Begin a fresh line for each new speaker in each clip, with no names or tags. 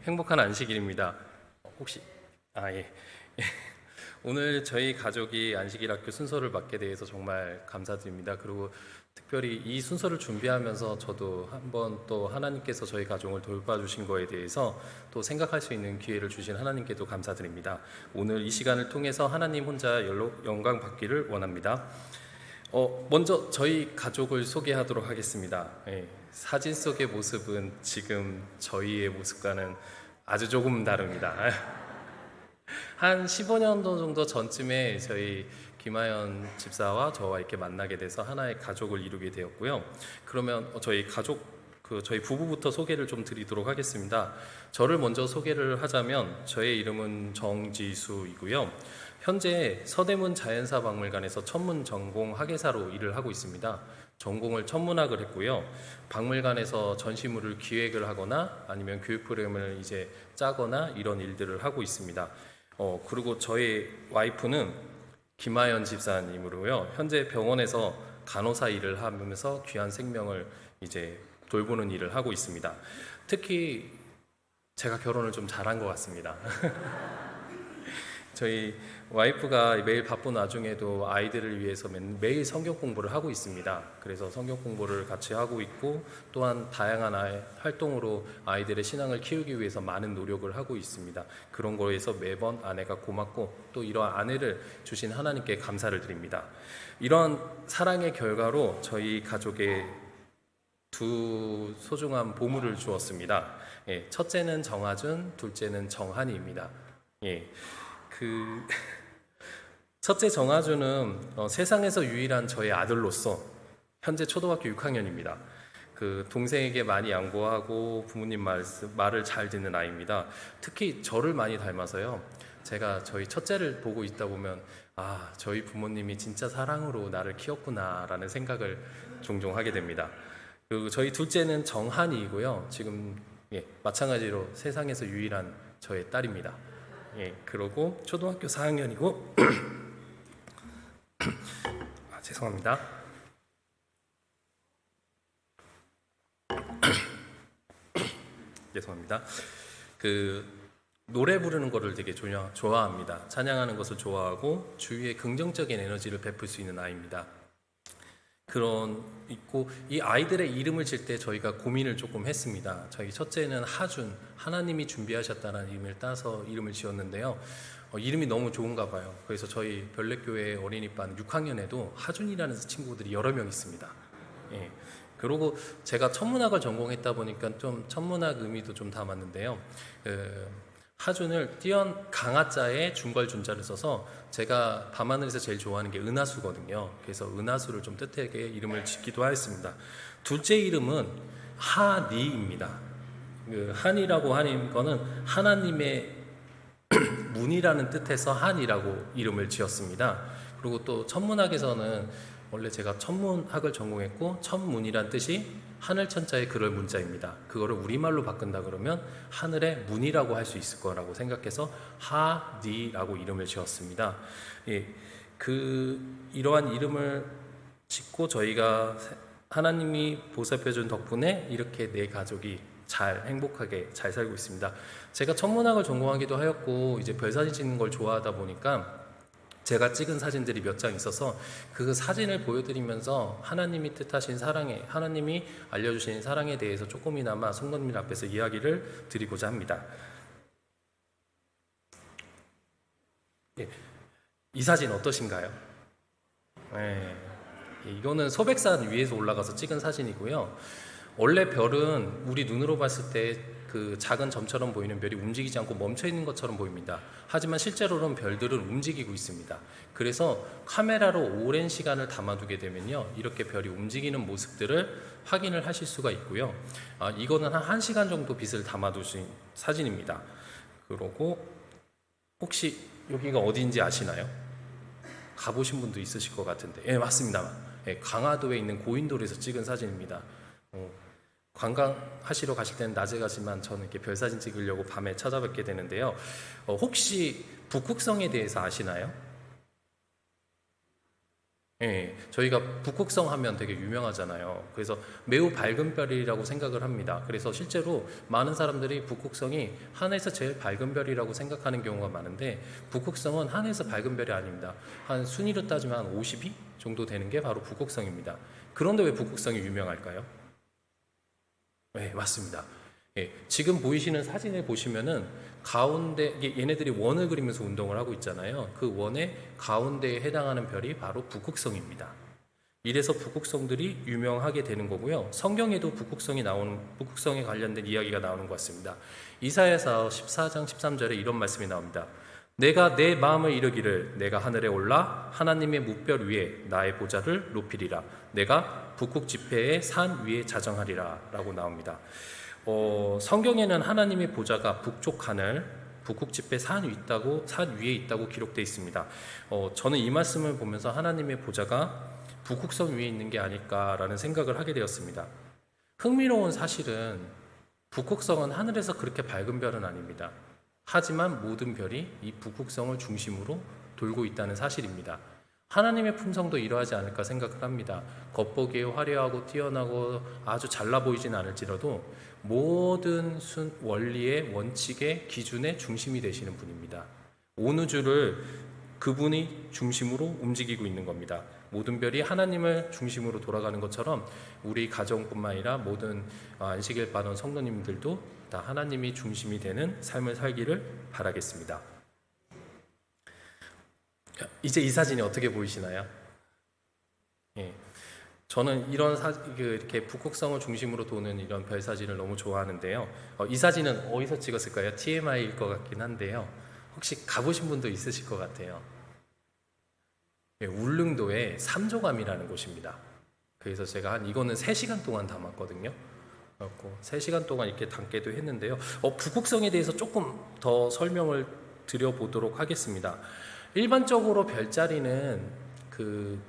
행복한 안식일입니다. 혹시 예. 오늘 저희 가족이 안식일 학교 순서를 맡게 돼서 정말 감사드립니다. 그리고 특별히 이 순서를 준비하면서 저도 한번 또 하나님께서 저희 가족을 돌봐주신 거에 대해서 또 생각할 수 있는 기회를 주신 하나님께도 감사드립니다. 오늘 이 시간을 통해서 하나님 혼자 영광 받기를 원합니다. 먼저 저희 가족을 소개하도록 하겠습니다. 사진 속의 모습은 지금 저희의 모습과는 아주 조금 다릅니다. 한 15년 정도 전쯤에 저희 김하연 집사와 저와 이렇게 만나게 돼서 하나의 가족을 이루게 되었고요. 그러면 저희 저희 부부부터 소개를 좀 드리도록 하겠습니다. 저를 먼저 소개를 하자면 저의 이름은 정지수이고요. 현재 서대문 자연사박물관에서 천문 전공 학예사로 일을 하고 있습니다. 전공을 천문학을 했고요. 박물관에서 전시물을 기획을 하거나 아니면 교육 프로그램을 이제 짜거나 이런 일들을 하고 있습니다. 그리고 저희 와이프는 김하연 집사님으로요. 현재 병원에서 간호사 일을 하면서 귀한 생명을 이제 돌보는 일을 하고 있습니다. 특히 제가 결혼을 좀 잘한 것 같습니다. 저희 와이프가 매일 바쁜 와중에도 아이들을 위해서 매일 성경 공부를 하고 있습니다. 그래서 성경 공부를 같이 하고 있고 또한 다양한 활동으로 아이들의 신앙을 키우기 위해서 많은 노력을 하고 있습니다. 그런 거에서 매번 아내가 고맙고 또 이러한 아내를 주신 하나님께 감사를 드립니다. 이런 사랑의 결과로 저희 가족의 두 소중한 보물을 주었습니다. 첫째는 정하준, 둘째는 정한이입니다. 첫째 정하준은 세상에서 유일한 저의 아들로서 현재 초등학교 6학년입니다. 동생에게 많이 양보하고 부모님 말을 잘 듣는 아이입니다. 특히 저를 많이 닮아서요. 제가 저희 첫째를 보고 있다 보면 저희 부모님이 진짜 사랑으로 나를 키웠구나라는 생각을 종종 하게 됩니다. 그리고 저희 둘째는 정한이이고요. 지금 마찬가지로 세상에서 유일한 저의 딸입니다. 그러고 초등학교 4학년이고 죄송합니다. 죄송합니다. 노래 부르는 거를 되게 좋아합니다. 찬양하는 것을 좋아하고 주위에 긍정적인 에너지를 베풀 수 있는 아이입니다. 이 아이들의 이름을 질 때 저희가 고민을 조금 했습니다. 저희 첫째는 하준, 하나님이 준비하셨다는 이름을 따서 이름을 지었는데요. 이름이 너무 좋은가 봐요. 그래서 저희 별내교회 어린이반 6학년에도 하준이라는 친구들이 여러 명 있습니다. 그리고 제가 천문학을 전공했다 보니까 좀 천문학 의미도 좀 담았는데요. 하준을 띄언 강하자에 중괄준자를 써서 제가 밤하늘에서 제일 좋아하는 게 은하수거든요. 그래서 은하수를 좀 뜻하게 이름을 짓기도 하였습니다. 둘째 이름은 하니입니다. 한이라고 하는 거는 하나님의 문이라는 뜻에서 한이라고 이름을 지었습니다. 그리고 또 천문학에서는 원래 제가 천문학을 전공했고 천문이란 뜻이 하늘 천자의 그럴 문자입니다. 그거를 우리말로 바꾼다 그러면 하늘의 문이라고 할 수 있을 거라고 생각해서 하니라고 이름을 지었습니다. 이러한 이름을 짓고 저희가 하나님이 보살펴준 덕분에 이렇게 내 가족이 행복하게 잘 살고 있습니다. 제가 천문학을 전공하기도 하였고 이제 별사진 찍는 걸 좋아하다 보니까 제가 찍은 사진들이 몇 장 있어서 그 사진을 보여드리면서 하나님이 뜻하신 하나님이 알려주신 사랑에 대해서 조금이나마 성도님 앞에서 이야기를 드리고자 합니다. 이 사진 어떠신가요? 이거는 소백산 위에서 올라가서 찍은 사진이고요. 원래 별은 우리 눈으로 봤을 때 작은 점처럼 보이는 별이 움직이지 않고 멈춰 있는 것처럼 보입니다. 하지만 실제로는 별들은 움직이고 있습니다. 그래서 카메라로 오랜 시간을 담아두게 되면요, 이렇게 별이 움직이는 모습들을 확인을 하실 수가 있고요. 이거는 한 1시간 정도 빛을 담아두신 사진입니다. 그리고 혹시 여기가 어디인지 아시나요? 가보신 분도 있으실 것 같은데, 맞습니다. 강화도에 있는 고인돌에서 찍은 사진입니다. 관광하시러 가실 때는 낮에 가지만 저는 이렇게 별사진 찍으려고 밤에 찾아뵙게 되는데요. 혹시 북극성에 대해서 아시나요? 예, 저희가 북극성 하면 되게 유명하잖아요. 그래서 매우 밝은 별이라고 생각을 합니다. 그래서 실제로 많은 사람들이 북극성이 하늘에서 제일 밝은 별이라고 생각하는 경우가 많은데, 북극성은 하늘에서 밝은 별이 아닙니다. 한 순위로 따지면 한 50위 정도 되는 게 바로 북극성입니다. 그런데 왜 북극성이 유명할까요? 네, 맞습니다. 예, 지금 보이시는 사진을 보시면은 가운데 얘네들이 원을 그리면서 운동을 하고 있잖아요. 그 원의 가운데에 해당하는 별이 바로 북극성입니다. 이래서 북극성들이 유명하게 되는 거고요. 성경에도 북극성에 관련된 이야기가 나오는 것 같습니다. 이사야서 14장 13절에 이런 말씀이 나옵니다. 내가 내 마음을 이르기를 내가 하늘에 올라 하나님의 뭇별 위에 나의 보좌를 높이리라. 내가 북극 지폐의 산 위에 자정하리라 라고 나옵니다. 성경에는 하나님의 보좌가 북쪽 하늘, 북극 지폐 산 위에 있다고 기록되어 있습니다. 저는 이 말씀을 보면서 하나님의 보좌가 북극성 위에 있는 게 아닐까라는 생각을 하게 되었습니다. 흥미로운 사실은 북극성은 하늘에서 그렇게 밝은 별은 아닙니다. 하지만 모든 별이 이 북극성을 중심으로 돌고 있다는 사실입니다. 하나님의 품성도 이러하지 않을까 생각을 합니다. 겉보기에 화려하고 뛰어나고 아주 잘나 보이진 않을지라도 모든 원리의 원칙의 기준의 중심이 되시는 분입니다. 온 우주를 그분이 중심으로 움직이고 있는 겁니다. 모든 별이 하나님을 중심으로 돌아가는 것처럼 우리 가정뿐만 아니라 모든 안식일 받은 성도님들도 다 하나님이 중심이 되는 삶을 살기를 바라겠습니다. 이제 이 사진이 어떻게 보이시나요? 예, 저는 이렇게 북극성을 중심으로 도는 이런 별 사진을 너무 좋아하는데요. 이 사진은 어디서 찍었을까요? TMI일 것 같긴 한데요. 혹시 가보신 분도 있으실 것 같아요. 예, 울릉도의 삼조감이라는 곳입니다. 그래서 제가 이거는 3시간 동안 담았거든요. 그래서 3시간 동안 이렇게 담기도 했는데요. 북극성에 대해서 조금 더 설명을 드려보도록 하겠습니다. 일반적으로 별자리는 그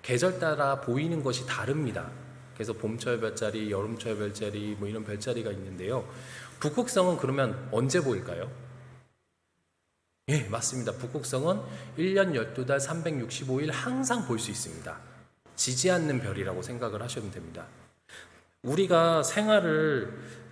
계절 따라 보이는 것이 다릅니다. 그래서 봄철 별자리, 여름철 별자리 뭐 이런 별자리가 있는데요. 북극성은 그러면 언제 보일까요? 예, 맞습니다. 북극성은 1년 12달 365일 항상 볼 수 있습니다. 지지 않는 별이라고 생각을 하셔도 됩니다. 우리가 생활을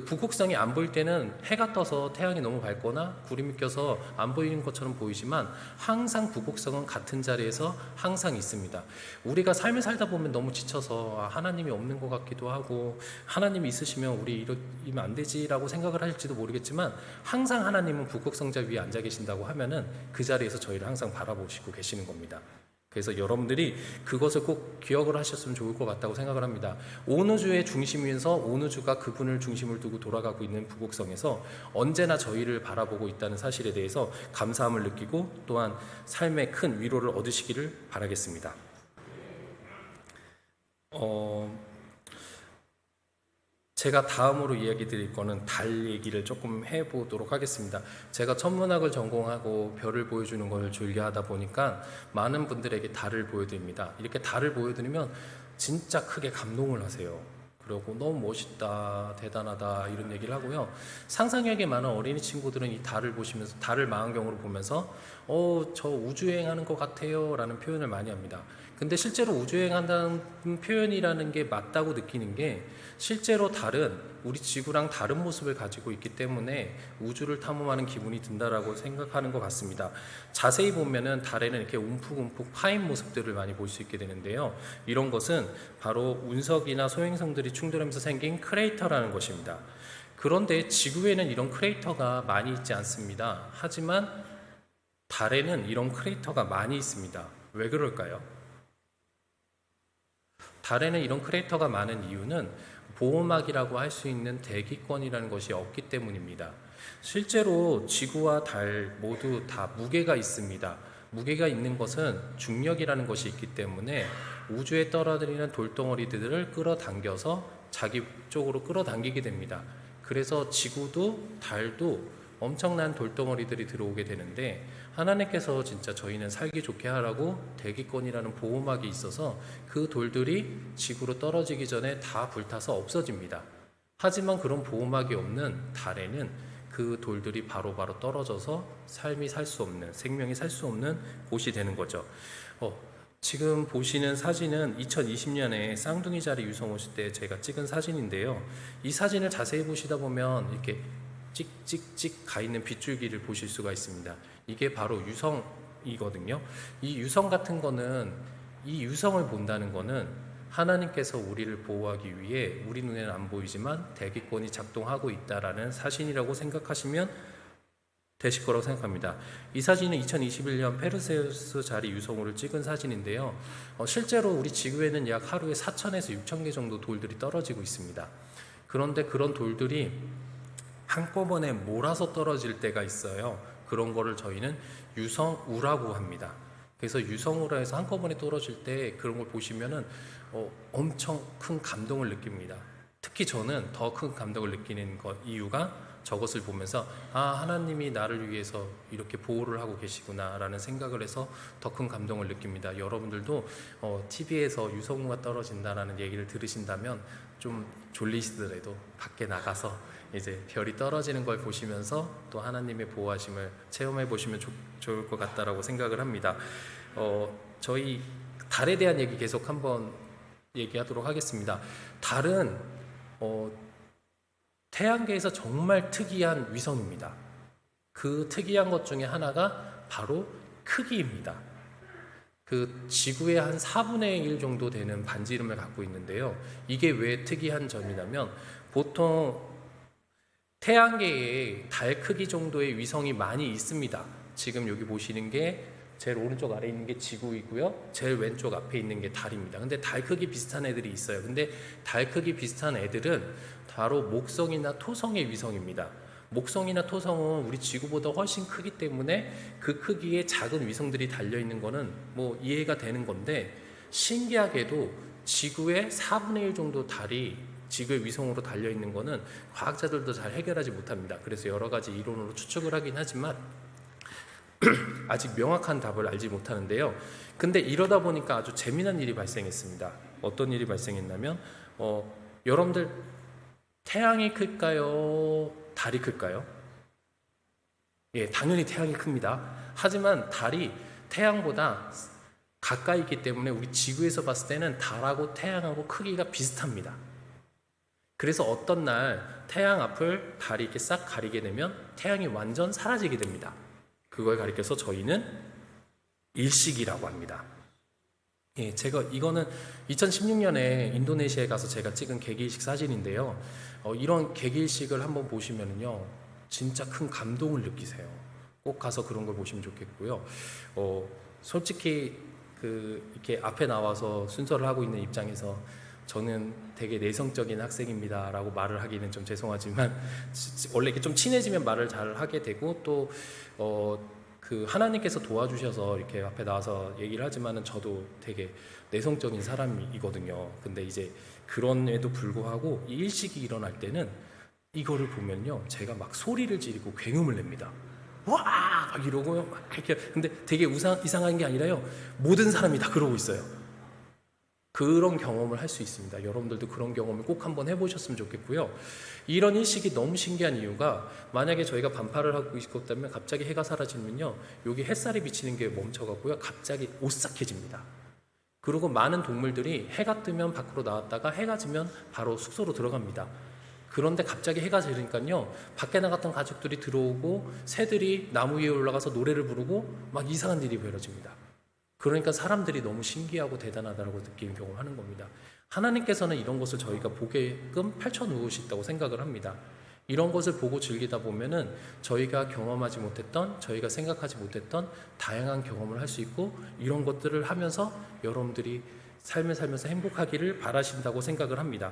북극성이 안 보일 때는 해가 떠서 태양이 너무 밝거나 구름이 껴서 안 보이는 것처럼 보이지만 항상 북극성은 같은 자리에서 항상 있습니다. 우리가 삶을 살다 보면 너무 지쳐서 하나님이 없는 것 같기도 하고 하나님이 있으시면 우리 이러면 안 되지라고 생각을 할지도 모르겠지만 항상 하나님은 북극성자 위에 앉아 계신다고 하면은 그 자리에서 저희를 항상 바라보시고 계시는 겁니다. 그래서 여러분들이 그것을 꼭 기억을 하셨으면 좋을 것 같다고 생각을 합니다. 온 우주의 중심에서 온 우주가 그분을 중심을 두고 돌아가고 있는 북극성에서 언제나 저희를 바라보고 있다는 사실에 대해서 감사함을 느끼고 또한 삶의 큰 위로를 얻으시기를 바라겠습니다. 제가 다음으로 이야기 드릴 거는 달 얘기를 조금 해보도록 하겠습니다. 제가 천문학을 전공하고 별을 보여주는 걸 즐겨하다 보니까 많은 분들에게 달을 보여드립니다. 이렇게 달을 보여드리면 진짜 크게 감동을 하세요. 그리고 너무 멋있다, 대단하다 이런 얘기를 하고요. 상상력이 많은 어린이 친구들은 이 달을 보시면서 달을 망원경으로 보면서 저 우주여행하는 것 같아요 라는 표현을 많이 합니다. 근데 실제로 우주여행한다는 표현이라는 게 맞다고 느끼는 게 실제로 달은 우리 지구랑 다른 모습을 가지고 있기 때문에 우주를 탐험하는 기분이 든다라고 생각하는 것 같습니다. 자세히 보면은 달에는 이렇게 움푹움푹 파인 모습들을 많이 볼 수 있게 되는데요. 이런 것은 바로 운석이나 소행성들이 충돌하면서 생긴 크레이터라는 것입니다. 그런데 지구에는 이런 크레이터가 많이 있지 않습니다. 하지만 달에는 이런 크레이터가 많이 있습니다. 왜 그럴까요? 달에는 이런 크레이터가 많은 이유는 보호막이라고 할 수 있는 대기권이라는 것이 없기 때문입니다. 실제로 지구와 달 모두 다 무게가 있습니다. 무게가 있는 것은 중력이라는 것이 있기 때문에 우주에 떨어뜨리는 돌덩어리들을 끌어당겨서 자기 쪽으로 끌어당기게 됩니다. 그래서 지구도 달도 엄청난 돌덩어리들이 들어오게 되는데 하나님께서 진짜 저희는 살기 좋게 하라고 대기권이라는 보호막이 있어서 그 돌들이 지구로 떨어지기 전에 다 불타서 없어집니다. 하지만 그런 보호막이 없는 달에는 그 돌들이 바로바로 떨어져서 삶이 살 수 없는, 생명이 살 수 없는 곳이 되는 거죠. 지금 보시는 사진은 2020년에 쌍둥이 자리 유성 오실 때 제가 찍은 사진인데요. 이 사진을 자세히 보시다 보면 이렇게 찍찍찍 가 있는 빗줄기를 보실 수가 있습니다. 이게 바로 유성이거든요. 이 유성 같은 거는, 이 유성을 본다는 거는 하나님께서 우리를 보호하기 위해 우리 눈에는 안 보이지만 대기권이 작동하고 있다라는 사진이라고 생각하시면 되실 거라고 생각합니다. 이 사진은 2021년 페르세우스 자리 유성우를 찍은 사진인데요. 실제로 우리 지구에는 약 하루에 4,000에서 6,000개 정도 돌들이 떨어지고 있습니다. 그런데 그런 돌들이 한꺼번에 몰아서 떨어질 때가 있어요. 그런 거를 저희는 유성우라고 합니다. 그래서 유성우라 해서 한꺼번에 떨어질 때 그런 걸 보시면은 엄청 큰 감동을 느낍니다. 특히 저는 더 큰 감동을 느끼는 이유가 저것을 보면서 하나님이 나를 위해서 이렇게 보호를 하고 계시구나 라는 생각을 해서 더 큰 감동을 느낍니다. 여러분들도 TV에서 유성우가 떨어진다라는 얘기를 들으신다면 좀 졸리시더라도 밖에 나가서 이제 별이 떨어지는 걸 보시면서 또 하나님의 보호하심을 체험해 보시면 좋을 것 같다라고 생각을 합니다. 저희 달에 대한 얘기 계속 한번 얘기하도록 하겠습니다. 달은 태양계에서 정말 특이한 위성입니다. 그 특이한 것 중에 하나가 바로 크기입니다. 그 지구의 한 4분의 1 정도 되는 반지름을 갖고 있는데요. 이게 왜 특이한 점이냐면 보통 태양계에 달 크기 정도의 위성이 많이 있습니다. 지금 여기 보시는 게 제일 오른쪽 아래에 있는 게 지구이고요. 제일 왼쪽 앞에 있는 게 달입니다. 근데 달 크기 비슷한 애들이 있어요. 근데 달 크기 비슷한 애들은 바로 목성이나 토성의 위성입니다. 목성이나 토성은 우리 지구보다 훨씬 크기 때문에 그 크기의 작은 위성들이 달려있는 거는 뭐 이해가 되는 건데, 신기하게도 지구의 4분의 1 정도 달이 지구의 위성으로 달려있는 거는 과학자들도 잘 해결하지 못합니다. 그래서 여러 가지 이론으로 추측을 하긴 하지만 아직 명확한 답을 알지 못하는데요. 근데 이러다 보니까 아주 재미난 일이 발생했습니다. 어떤 일이 발생했냐면 여러분들 태양이 클까요? 달이 클까요? 예, 당연히 태양이 큽니다. 하지만 달이 태양보다 가까이 있기 때문에 우리 지구에서 봤을 때는 달하고 태양하고 크기가 비슷합니다. 그래서 어떤 날 태양 앞을 달이 이렇게 싹 가리게 되면 태양이 완전 사라지게 됩니다. 그걸 가리켜서 저희는 일식이라고 합니다. 예, 제가 이거는 2016년에 인도네시아에 가서 제가 찍은 개기일식 사진인데요. 이런 개기일식을 한번 보시면은요, 진짜 큰 감동을 느끼세요. 꼭 가서 그런 걸 보시면 좋겠고요. 솔직히 이렇게 앞에 나와서 순서를 하고 있는 입장에서 저는 되게 내성적인 학생입니다라고 말을 하기는 좀 죄송하지만 원래 이렇게 좀 친해지면 말을 잘 하게 되고 또 하나님께서 도와주셔서 이렇게 앞에 나와서 얘기를 하지만은 저도 되게 내성적인 사람이거든요. 근데 이제 그런에도 불구하고 이 일식이 일어날 때는 이거를 보면요, 제가 막 소리를 지르고 굉음을 냅니다. 와! 막 이러고 막 이렇게. 근데 되게 이상한 게 아니라요, 모든 사람이 다 그러고 있어요. 그런 경험을 할 수 있습니다. 여러분들도 그런 경험을 꼭 한번 해보셨으면 좋겠고요. 이런 일식이 너무 신기한 이유가, 만약에 저희가 반팔을 하고 있었다면 갑자기 해가 사라지면요, 여기 햇살이 비치는 게 멈춰가고요, 갑자기 오싹해집니다. 그리고 많은 동물들이 해가 뜨면 밖으로 나왔다가 해가 지면 바로 숙소로 들어갑니다. 그런데 갑자기 해가 지니까요, 밖에 나갔던 가족들이 들어오고 새들이 나무 위에 올라가서 노래를 부르고 막 이상한 일이 벌어집니다. 그러니까 사람들이 너무 신기하고 대단하다고 느끼는 경험을 하는 겁니다. 하나님께서는 이런 것을 저희가 보게끔 펼쳐놓으셨다고 생각을 합니다. 이런 것을 보고 즐기다 보면은 저희가 경험하지 못했던, 저희가 생각하지 못했던 다양한 경험을 할 수 있고, 이런 것들을 하면서 여러분들이 삶을 살면서 행복하기를 바라신다고 생각을 합니다.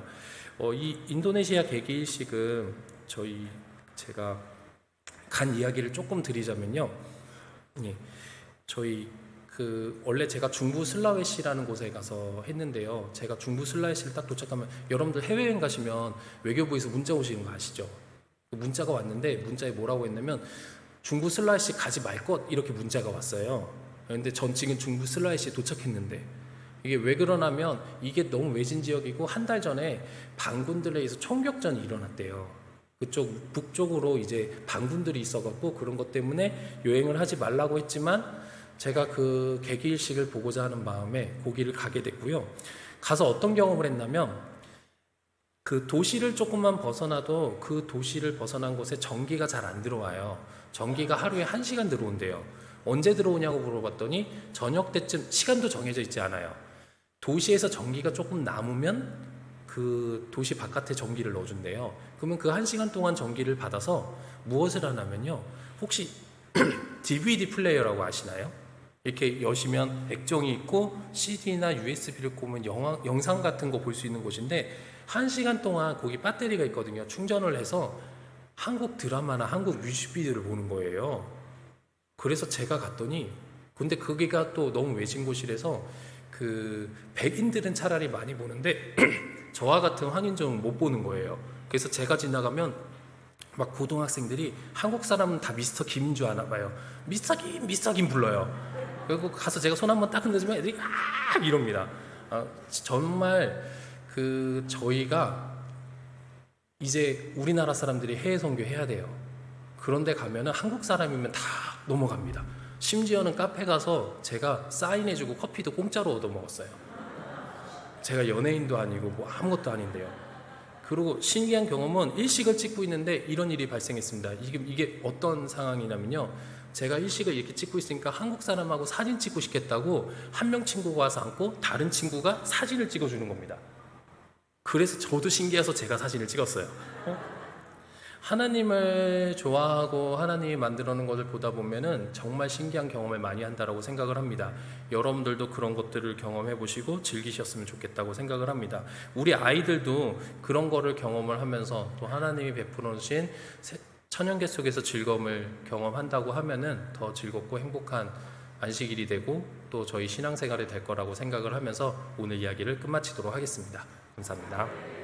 이 인도네시아 개기일식은 제가 간 이야기를 조금 드리자면요, 예, 저희 원래 제가 중부 슬라웨시라는 곳에 가서 했는데요. 제가 중부 슬라웨시를 딱 도착하면, 여러분들 해외여행 가시면 외교부에서 문자 오시는 거 아시죠? 문자가 왔는데 문자에 뭐라고 했냐면 중부 슬라웨시 가지 말 것, 이렇게 문자가 왔어요. 근데 전 지금 중부 슬라웨시에 도착했는데, 이게 왜 그러냐면 이게 너무 외진 지역이고 한 달 전에 반군들에 의해서 총격전이 일어났대요. 그쪽 북쪽으로 이제 반군들이 있어갖고 그런 것 때문에 여행을 하지 말라고 했지만 제가 그 개기일식을 보고자 하는 마음에 거기를 가게 됐고요. 가서 어떤 경험을 했냐면 그 도시를 조금만 벗어나도 그 도시를 벗어난 곳에 전기가 잘 안 들어와요. 전기가 하루에 1시간 들어온대요. 언제 들어오냐고 물어봤더니 저녁 때쯤, 시간도 정해져 있지 않아요. 도시에서 전기가 조금 남으면 그 도시 바깥에 전기를 넣어준대요. 그러면 그 1시간 동안 전기를 받아서 무엇을 하냐면요. 혹시 DVD 플레이어라고 아시나요? 이렇게 여시면 액정이 있고 CD나 USB를 꼽으면 영상 같은 거 볼 수 있는 곳인데 1시간 동안 거기 배터리가 있거든요. 충전을 해서 한국 드라마나 한국 뮤직비디오를 보는 거예요. 그래서 제가 갔더니, 근데 거기가 또 너무 외진 곳이라서 그 백인들은 차라리 많이 보는데 저와 같은 황인종은 못 보는 거예요. 그래서 제가 지나가면 막 고등학생들이 한국 사람은 다 미스터 김인 줄 아나 봐요. 미스터 김 불러요. 그리고 가서 제가 손 한번 딱 흔들면 애들이 이럽니다. 정말 그 저희가 이제 우리나라 사람들이 해외 선교 해야 돼요. 그런데 가면은 한국 사람이면 다 넘어갑니다. 심지어는 카페 가서 제가 사인해주고 커피도 공짜로 얻어 먹었어요. 제가 연예인도 아니고 뭐 아무것도 아닌데요. 그리고 신기한 경험은 일식을 찍고 있는데 이런 일이 발생했습니다. 이게 어떤 상황이냐면요. 제가 일식을 이렇게 찍고 있으니까 한국 사람하고 사진 찍고 싶겠다고 한 명 친구가 와서 앉고 다른 친구가 사진을 찍어주는 겁니다. 그래서 저도 신기해서 제가 사진을 찍었어요. 하나님을 좋아하고 하나님이 만들어 놓은 것을 보다 보면은 정말 신기한 경험을 많이 한다라고 생각을 합니다. 여러분들도 그런 것들을 경험해 보시고 즐기셨으면 좋겠다고 생각을 합니다. 우리 아이들도 그런 거를 경험을 하면서 또 하나님이 베풀어 주신 천연계 속에서 즐거움을 경험한다고 하면은 더 즐겁고 행복한 안식일이 되고 또 저희 신앙생활이 될 거라고 생각을 하면서 오늘 이야기를 끝마치도록 하겠습니다. 감사합니다.